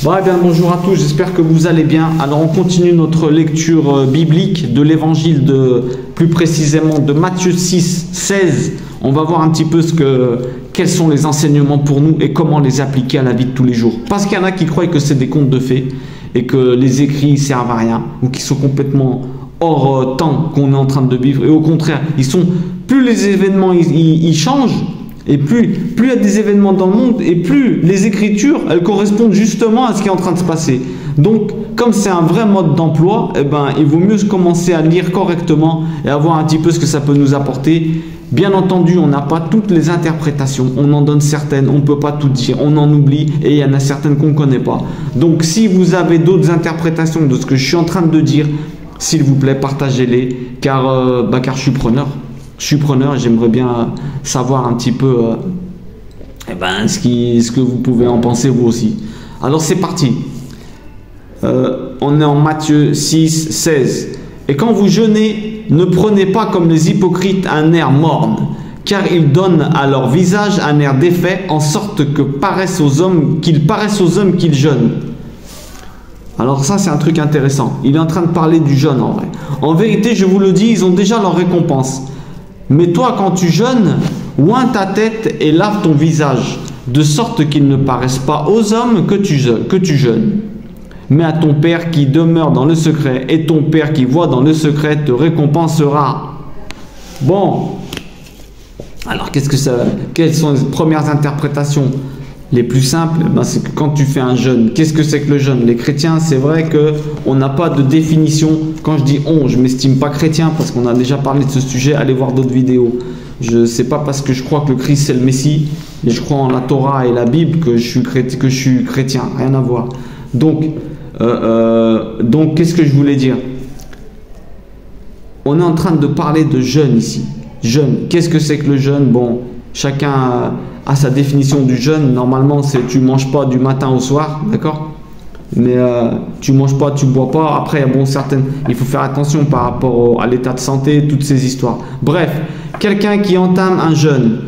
Bon, eh bien, bonjour à tous, j'espère que vous allez bien. Alors on continue notre lecture biblique de l'évangile, plus précisément de Matthieu 6, 16. On va voir un petit peu quels sont les enseignements pour nous et comment les appliquer à la vie de tous les jours. Parce qu'il y en a qui croient que c'est des contes de fées et que les écrits ne servent à rien ou qui sont complètement hors temps qu'on est en train de vivre. Et au contraire, plus les événements ils changent, et plus il y a des événements dans le monde, et plus les écritures, elles correspondent justement à ce qui est en train de se passer. Donc, comme c'est un vrai mode d'emploi, eh ben, il vaut mieux commencer à lire correctement et à voir un petit peu ce que ça peut nous apporter. Bien entendu, on n'a pas toutes les interprétations, on en donne certaines, on ne peut pas tout dire, on en oublie, et il y en a certaines qu'on ne connaît pas. Donc, si vous avez d'autres interprétations de ce que je suis en train de dire, s'il vous plaît, partagez-les, car je suis preneur. Je suis preneur et j'aimerais bien savoir un petit peu ce que vous pouvez en penser vous aussi. Alors c'est parti. On est en Matthieu 6, 16. Et quand vous jeûnez, ne prenez pas comme les hypocrites un air morne, car ils donnent à leur visage un air défait, en sorte qu'ils paraissent aux hommes qu'ils jeûnent. Alors ça c'est un truc intéressant. Il est en train de parler du jeûne en vrai. En vérité, je vous le dis, ils ont déjà leur récompense. Mais toi, quand tu jeûnes, oins ta tête et lave ton visage, de sorte qu'il ne paraisse pas aux hommes que tu jeûnes. Mais à ton Père qui demeure dans le secret, et ton Père qui voit dans le secret te récompensera. Bon, alors quelles sont les premières interprétations les plus simples? C'est que quand tu fais un jeûne, qu'est-ce que c'est que le jeûne? Les chrétiens, c'est vrai qu'on n'a pas de définition. Quand je dis on, je ne m'estime pas chrétien parce qu'on a déjà parlé de ce sujet. Allez voir d'autres vidéos. Je sais pas parce que je crois que le Christ c'est le Messie et je crois en la Torah et la Bible que je suis chrétien. Rien à voir. Donc qu'est-ce que je voulais dire? On est en train de parler de jeûne ici. Jeûne. Qu'est-ce que c'est que le jeûne? Bon, chacun a sa définition du jeûne. Normalement, c'est tu manges pas du matin au soir, d'accord? Mais tu manges pas, tu bois pas. Après, bon, il faut faire attention par rapport à l'état de santé, toutes ces histoires. Bref, quelqu'un qui entame un jeûne,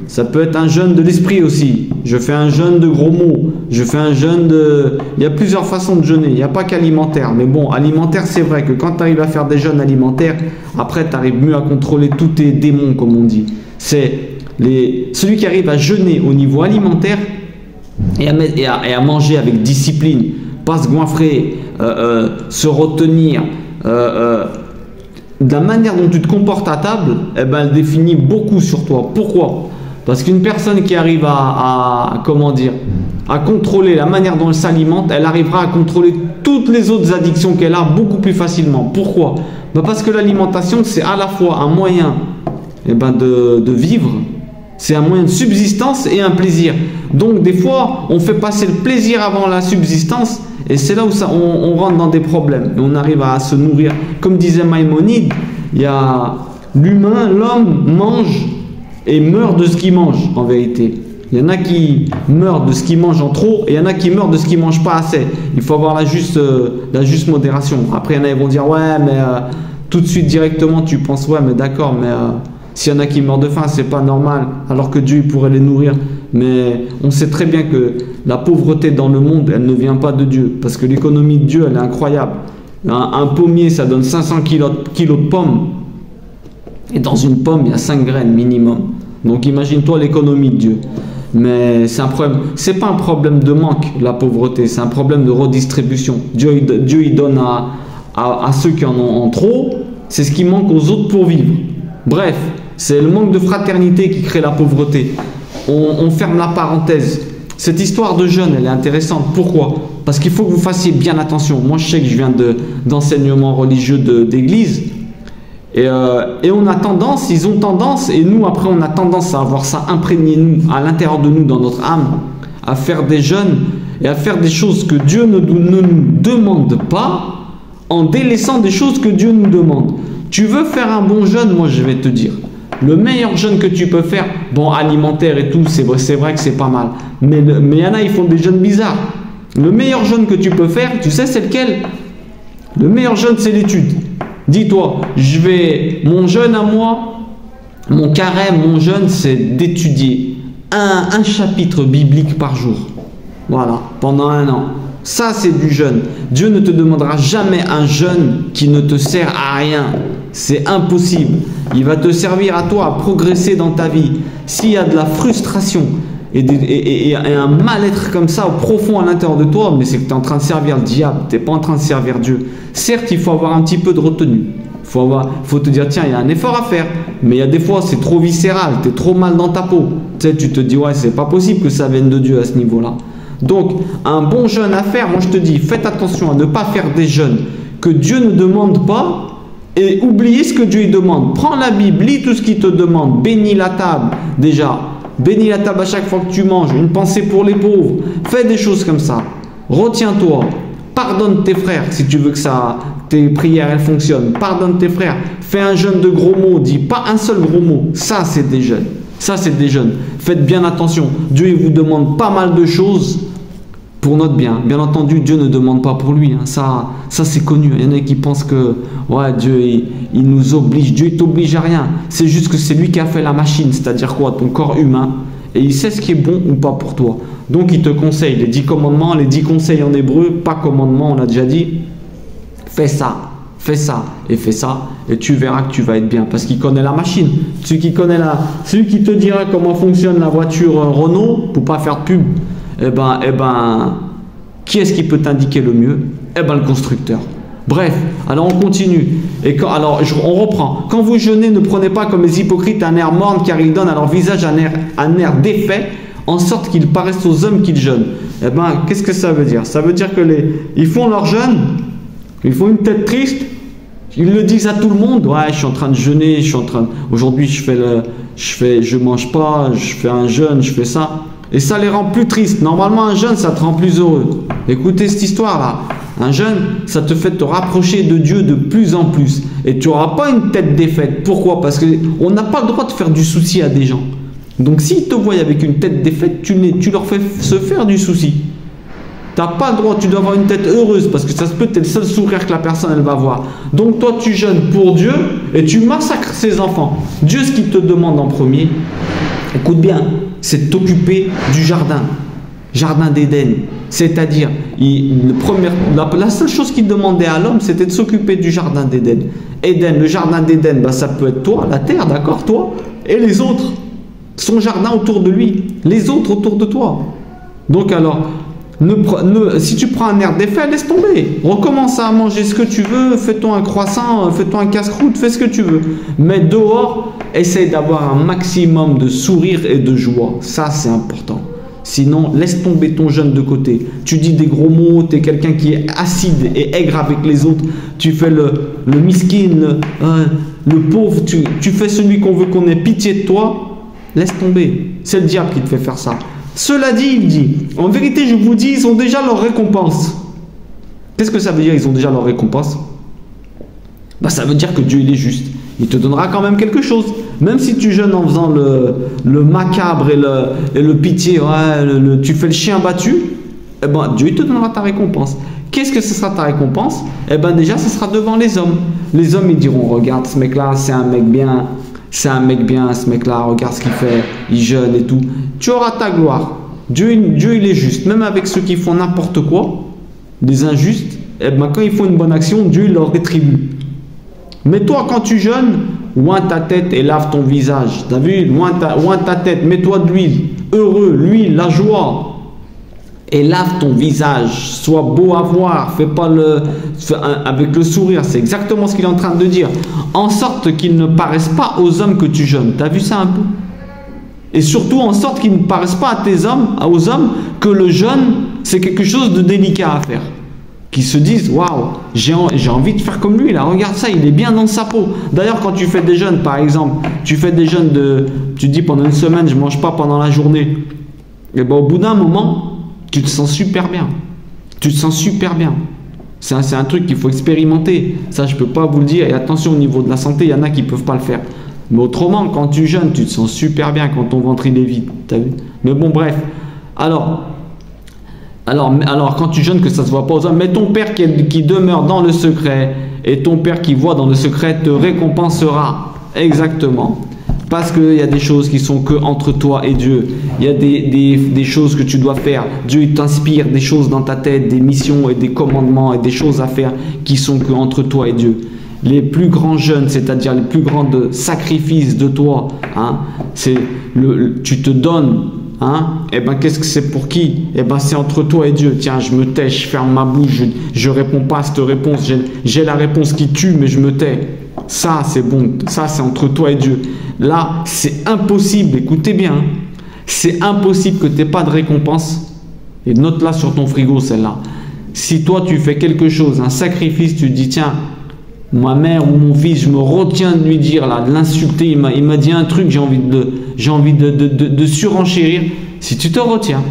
ça peut être un jeûne de l'esprit aussi. Je fais un jeûne de gros mots. Je fais un jeûne de... Il y a plusieurs façons de jeûner. Il n'y a pas qu'alimentaire. Mais bon, alimentaire, c'est vrai que quand tu arrives à faire des jeûnes alimentaires, après, tu arrives mieux à contrôler tous tes démons, comme on dit. Celui qui arrive à jeûner au niveau alimentaire et à manger avec discipline, pas se goinfrer, se retenir, de la manière dont tu te comportes à table, elle définit beaucoup sur toi. Pourquoi? Parce qu'une personne qui arrive à contrôler la manière dont elle s'alimente, elle arrivera à contrôler toutes les autres addictions qu'elle a beaucoup plus facilement. Pourquoi? Parce que l'alimentation, c'est à la fois un moyen de vivre, c'est un moyen de subsistance et un plaisir. Donc des fois, on fait passer le plaisir avant la subsistance et c'est là où on rentre dans des problèmes. Et on arrive à se nourrir. Comme disait Maïmonide, l'homme mange et meurt de ce qu'il mange en vérité. Il y en a qui meurent de ce qu'ils mangent en trop et il y en a qui meurent de ce qu'ils ne mangent pas assez. Il faut avoir la juste modération. Après, il y en a qui vont dire « Ouais, mais tout de suite, directement, tu penses « Ouais, mais d'accord, mais... s'il y en a qui meurent de faim, c'est pas normal, alors que Dieu pourrait les nourrir. » Mais on sait très bien que la pauvreté dans le monde, elle ne vient pas de Dieu, parce que l'économie de Dieu, elle est incroyable. Un pommier, ça donne 500 kilos de pommes, et dans une pomme, il y a 5 graines minimum. Donc imagine-toi l'économie de Dieu. Mais c'est un problème. C'est pas un problème de manque, la pauvreté, c'est un problème de redistribution. Dieu il donne à ceux qui en ont en trop, c'est ce qui manque aux autres pour vivre. Bref, c'est le manque de fraternité qui crée la pauvreté. On ferme la parenthèse. Cette histoire de jeûne, elle est intéressante. Pourquoi? Parce qu'il faut que vous fassiez bien attention. Moi, je sais que je viens d'enseignements religieux d'église. Et on a tendance, ils ont tendance, et nous, après, on a tendance à avoir ça imprégné nous, à l'intérieur de nous, dans notre âme, à faire des jeûnes et à faire des choses que Dieu ne nous demande pas, en délaissant des choses que Dieu nous demande. Tu veux faire un bon jeûne, moi je vais te dire, le meilleur jeûne que tu peux faire, bon alimentaire et tout, c'est vrai que c'est pas mal, mais il y en a, ils font des jeûnes bizarres. Le meilleur jeûne que tu peux faire, tu sais c'est lequel? Le meilleur jeûne c'est l'étude. Dis-toi, mon jeûne à moi, mon carême, mon jeûne c'est d'étudier un chapitre biblique par jour. Voilà, pendant un an. Ça, c'est du jeûne. Dieu ne te demandera jamais un jeûne qui ne te sert à rien. C'est impossible. Il va te servir à toi à progresser dans ta vie. S'il y a de la frustration et un mal-être comme ça profond à l'intérieur de toi, mais c'est que tu es en train de servir le diable, tu n'es pas en train de servir Dieu. Certes, il faut avoir un petit peu de retenue. Faut te dire, tiens, il y a un effort à faire, mais il y a des fois, c'est trop viscéral, tu es trop mal dans ta peau. Tu sais, tu te dis, ouais, c'est pas possible que ça vienne de Dieu à ce niveau-là. Donc, un bon jeûne à faire, moi je te dis, faites attention à ne pas faire des jeûnes que Dieu ne demande pas et oubliez ce que Dieu lui demande. Prends la Bible, lis tout ce qu'il te demande, bénis la table déjà, bénis la table à chaque fois que tu manges, une pensée pour les pauvres, fais des choses comme ça, retiens-toi, pardonne tes frères si tu veux que tes prières elles fonctionnent, pardonne tes frères, fais un jeûne de gros mots, dis pas un seul gros mot, ça c'est des jeûnes. Ça, c'est des jeûnes. Faites bien attention. Dieu, il vous demande pas mal de choses pour notre bien. Bien entendu, Dieu ne demande pas pour lui. Hein. Ça c'est connu. Il y en a qui pensent que ouais, Dieu, il nous oblige. Dieu, il t'oblige à rien. C'est juste que c'est lui qui a fait la machine. C'est-à-dire quoi? Ton corps humain. Et il sait ce qui est bon ou pas pour toi. Donc, il te conseille les 10 commandements, les 10 conseils en hébreu. Pas commandement, on l'a déjà dit. Fais ça. Fais ça et fais ça et tu verras que tu vas être bien parce qu'il connaît la machine. Celui qui te dira comment fonctionne la voiture Renault pour pas faire de pub, qui est-ce qui peut t'indiquer le mieux? Le constructeur. Bref, alors on continue. On reprend. Quand vous jeûnez, ne prenez pas comme les hypocrites un air morne car ils donnent à leur visage un air défait en sorte qu'ils paraissent aux hommes qu'ils jeûnent. Qu'est-ce que ça veut dire? Ça veut dire que ils font leur jeûne, ils font une tête triste. Ils le disent à tout le monde. Ouais, je suis en train de jeûner, aujourd'hui je mange pas, je fais un jeûne, je fais ça. Et ça les rend plus tristes. Normalement, un jeûne, ça te rend plus heureux. Écoutez cette histoire-là. Un jeûne, ça te fait te rapprocher de Dieu de plus en plus. Et tu n'auras pas une tête défaite. Pourquoi? Parce qu'on n'a pas le droit de faire du souci à des gens. Donc, s'ils te voient avec une tête défaite, tu leur fais se faire du souci. Tu n'as pas le droit, tu dois avoir une tête heureuse parce que ça se peut être le seul sourire que la personne elle va voir. Donc toi tu jeûnes pour Dieu et tu massacres ses enfants. Dieu ce qu'il te demande en premier, écoute bien, c'est de t'occuper du jardin d'Éden. C'est-à-dire, la seule chose qu'il demandait à l'homme, c'était de s'occuper du jardin d'Éden. Le jardin d'Éden, ça peut être toi, la terre, d'accord, toi, et les autres. Son jardin autour de lui, les autres autour de toi. Donc alors, si tu prends un air défait, laisse tomber. Recommence à manger ce que tu veux, fais-toi un croissant, fais-toi un casse-croûte, fais ce que tu veux. Mais dehors, essaye d'avoir un maximum de sourire et de joie. Ça, c'est important. Sinon, laisse tomber ton jeûne de côté. Tu dis des gros mots, tu es quelqu'un qui est acide et aigre avec les autres. Tu fais le miskin, le pauvre. Tu fais celui qu'on veut qu'on ait pitié de toi. Laisse tomber. C'est le diable qui te fait faire ça. Cela dit, il dit, en vérité, je vous dis, ils ont déjà leur récompense. Qu'est-ce que ça veut dire, ils ont déjà leur récompense? Ça veut dire que Dieu, il est juste. Il te donnera quand même quelque chose. Même si tu jeûnes en faisant le macabre et le pitié, tu fais le chien battu, Dieu, il te donnera ta récompense. Qu'est-ce que ce sera ta récompense? Déjà, ce sera devant les hommes. Les hommes, ils diront, regarde, ce mec-là, c'est un mec bien. C'est un mec bien, ce mec-là, regarde ce qu'il fait, il jeûne et tout. Tu auras ta gloire. Dieu, il est juste. Même avec ceux qui font n'importe quoi, des injustes, quand ils font une bonne action, Dieu, il leur rétribue. Mais toi, quand tu jeûnes, oins ta tête et lave ton visage. Tu as vu? Oins ta tête, mets-toi de l'huile. Heureux, l'huile, la joie. Et lave ton visage. Sois beau à voir. Fais pas avec le sourire. C'est exactement ce qu'il est en train de dire. En sorte qu'il ne paraisse pas aux hommes que tu jeûnes. Tu as vu ça un peu? Et surtout, en sorte qu'il ne paraisse pas aux hommes que le jeûne, c'est quelque chose de délicat à faire. Qui se disent, waouh, j'ai envie de faire comme lui, là, regarde ça, il est bien dans sa peau. D'ailleurs, quand tu fais des jeûnes, par exemple, tu dis pendant une semaine, je ne mange pas pendant la journée. Et au bout d'un moment, tu te sens super bien. Tu te sens super bien. C'est un truc qu'il faut expérimenter. Ça, je ne peux pas vous le dire. Et attention, au niveau de la santé, il y en a qui ne peuvent pas le faire. Mais autrement, quand tu jeûnes, tu te sens super bien quand ton ventre il est vide. T'as vu? Mais bon, bref. Alors, quand tu jeûnes, que ça ne se voit pas aux hommes, mais ton Père qui demeure dans le secret, et ton Père qui voit dans le secret te récompensera. Exactement. Parce qu'il y a des choses qui sont que entre toi et Dieu. Il y a des choses que tu dois faire. Dieu il t'inspire des choses dans ta tête, des missions et des commandements et des choses à faire qui sont que entre toi et Dieu. Les plus grands jeûnes, c'est-à-dire les plus grands sacrifices de toi, hein, tu te donnes. Hein? Et ben qu'est-ce que c'est pour qui? Et ben c'est entre toi et Dieu. Tiens, je me tais, je ferme ma bouche, je réponds pas à cette réponse. J'ai la réponse qui tue, mais je me tais. Ça c'est bon, ça c'est entre toi et Dieu. Là c'est impossible, écoutez bien, hein. C'est impossible que tu n'aies pas de récompense. Et note-la sur ton frigo celle-là. Si toi tu fais quelque chose, un sacrifice, tu te dis tiens, ma mère ou mon fils, je me retiens de lui dire là, de l'insulter, il m'a dit un truc, j'ai envie de surenchérir. Si tu te retiens,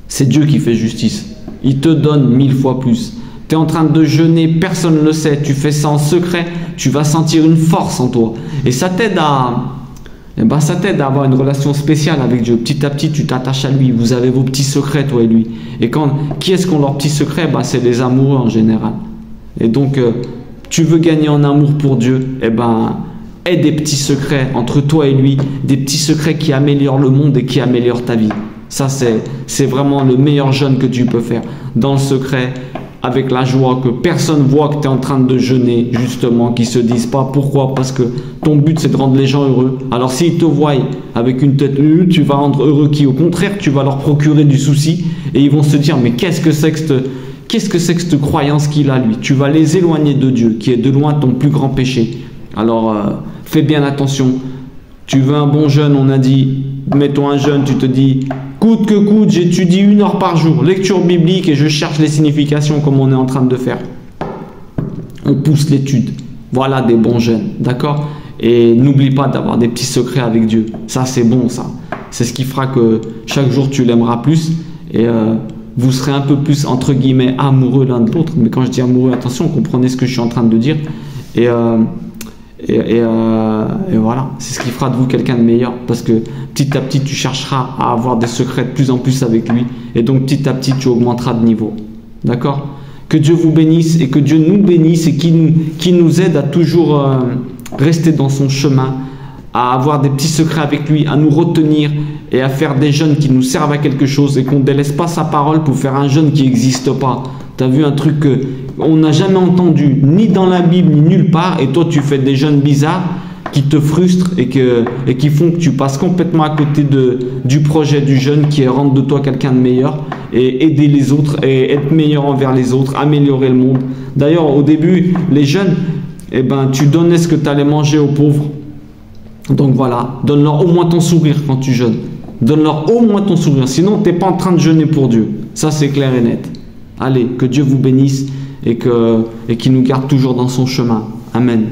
c'est Dieu qui fait justice. Il te donne 1000 fois plus. Tu es en train de jeûner, personne ne le sait, tu fais ça en secret, tu vas sentir une force en toi. Et ça t'aide à avoir une relation spéciale avec Dieu. Petit à petit, tu t'attaches à lui. Vous avez vos petits secrets, toi et lui. Et qui est-ce qui ont leurs petits secrets? C'est les amoureux en général. Et donc, tu veux gagner en amour pour Dieu, aie des petits secrets entre toi et lui, des petits secrets qui améliorent le monde et qui améliorent ta vie. Ça, c'est vraiment le meilleur jeûne que tu peux faire. Dans le secret, avec la joie, que personne voit que tu es en train de jeûner, justement, qu'ils ne se disent pas pourquoi, parce que ton but c'est de rendre les gens heureux. Alors s'ils te voient avec une tête tu vas rendre heureux qui? Au contraire, tu vas leur procurer du souci et ils vont se dire mais qu'est-ce que c'est que cette croyance qu'il a lui? Tu vas les éloigner de Dieu, qui est de loin ton plus grand péché. Alors fais bien attention. Tu veux un bon jeûne, on a dit, mettons un jeûne, tu te dis coûte que coûte, j'étudie 1 heure par jour, lecture biblique et je cherche les significations comme on est en train de faire. On pousse l'étude. Voilà des bons jeûnes, d'accord? Et n'oublie pas d'avoir des petits secrets avec Dieu. Ça c'est bon ça. C'est ce qui fera que chaque jour tu l'aimeras plus et vous serez un peu plus entre guillemets amoureux l'un de l'autre. Mais quand je dis amoureux, attention, comprenez ce que je suis en train de dire. Et voilà, c'est ce qui fera de vous quelqu'un de meilleur parce que petit à petit tu chercheras à avoir des secrets de plus en plus avec lui et donc petit à petit tu augmenteras de niveau. D'accord? Que Dieu vous bénisse et que Dieu nous bénisse et qui nous aide à toujours rester dans son chemin, à avoir des petits secrets avec lui, à nous retenir et à faire des jeûnes qui nous servent à quelque chose et qu'on ne délaisse pas sa parole pour faire un jeûne qui n'existe pas. Tu as vu un truc qu'on n'a jamais entendu, ni dans la Bible, ni nulle part, et toi tu fais des jeûnes bizarres qui te frustrent et qui font que tu passes complètement à côté du projet du jeûne qui est rendre de toi quelqu'un de meilleur et aider les autres et être meilleur envers les autres, améliorer le monde. D'ailleurs, au début, les jeunes, tu donnais ce que tu allais manger aux pauvres. Donc voilà, donne-leur au moins ton sourire quand tu jeûnes. Donne-leur au moins ton sourire, sinon tu n'es pas en train de jeûner pour Dieu. Ça c'est clair et net. Allez, que Dieu vous bénisse et qu'il nous garde toujours dans son chemin. Amen.